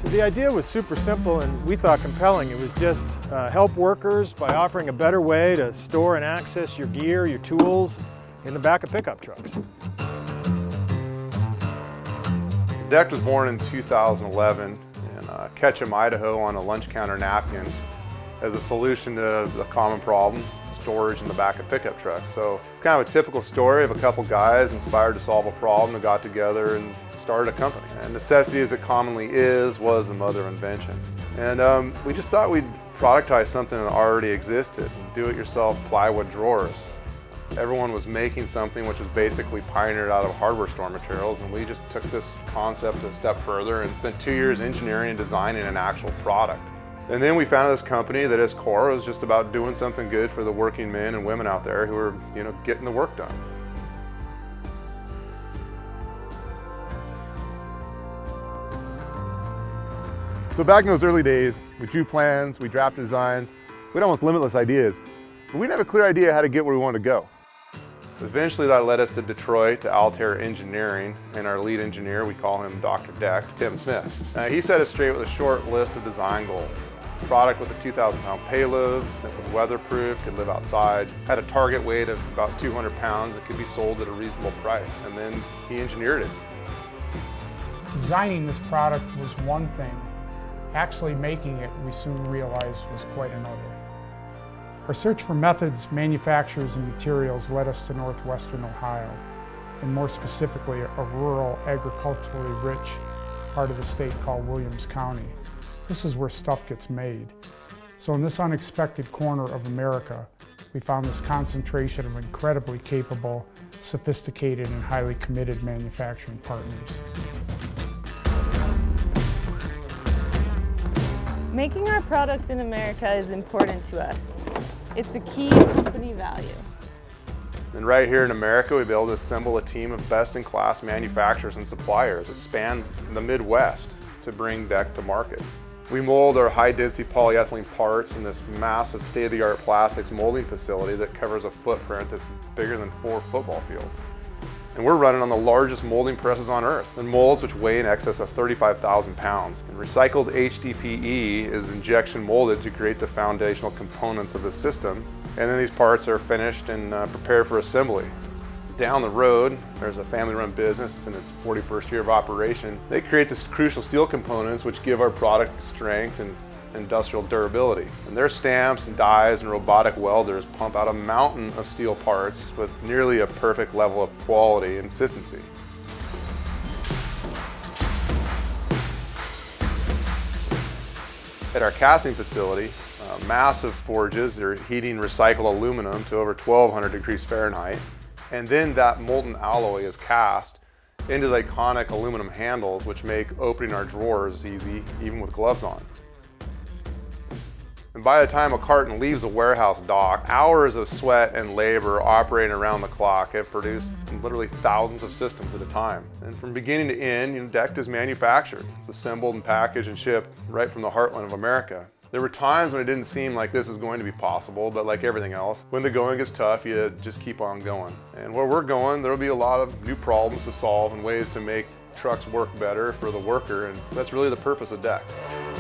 So the idea was super simple and we thought compelling. It was just help workers by offering a better way to store and access your gear, your tools in the back of pickup trucks. DECKED was born in 2011 in KETCHUM, Idaho on a lunch counter napkin as a solution to a common problem, storage in the back of pickup trucks. So it's kind of a typical story of a couple guys inspired to solve a problem that got together and started a company. And necessity, as it commonly is, was the mother of invention. And we just thought we'd productize something that already existed, do-it-yourself plywood drawers. Everyone was making something which was basically pioneered out of hardware store materials, and we just took this concept a step further and spent 2 years engineering and designing an actual product. And then we founded this company that, at its core, was just about doing something good for the working men and women out there who were, getting the work done. So back in those early days, we drew plans, we drafted designs, we had almost limitless ideas, but we didn't have a clear idea how to get where we wanted to go. Eventually that led us to Detroit, to Altair Engineering, and our lead engineer, we call him Dr. Deck, Tim Smith. He set us straight with a short list of design goals. A product with a 2,000-pound payload that was weatherproof, could live outside, had a target weight of about 200 pounds that could be sold at a reasonable price, and then he engineered it. Designing this product was one thing. Actually making it, we soon realized, was quite another. Our search for methods, manufacturers, and materials led us to northwestern Ohio, and more specifically, a rural, agriculturally rich part of the state called Williams County. This is where stuff gets made. So in this unexpected corner of America, we found this concentration of incredibly capable, sophisticated, and highly committed manufacturing partners. Making our product in America is important to us. It's a key company value. And right here in America, we've been able to assemble a team of best-in-class manufacturers and suppliers that span the Midwest to bring DECKED to market. We mold our high-density polyethylene parts in this massive state-of-the-art plastics molding facility that covers a footprint that's bigger than 4 football fields. And we're running on the largest molding presses on earth, and molds which weigh in excess of 35,000 pounds. And recycled HDPE is injection molded to create the foundational components of the system. And then these parts are finished and prepared for assembly. Down the road, there's a family-run business. It's in its 41st year of operation. They create these crucial steel components which give our product strength and industrial durability. And their stamps and dies and robotic welders pump out a mountain of steel parts with nearly a perfect level of quality and consistency. At our casting facility, massive forges are heating recycled aluminum to over 1,200 degrees Fahrenheit. And then that molten alloy is cast into the iconic aluminum handles which make opening our drawers easy, even with gloves on. And by the time a carton leaves the warehouse dock, hours of sweat and labor operating around the clock have produced literally thousands of systems at a time. And from beginning to end, DECKED is manufactured. It's assembled and packaged and shipped right from the heartland of America. There were times when it didn't seem like this is going to be possible, but like everything else, when the going gets tough, you just keep on going. And where we're going, there'll be a lot of new problems to solve and ways to make trucks work better for the worker, and that's really the purpose of DECKED.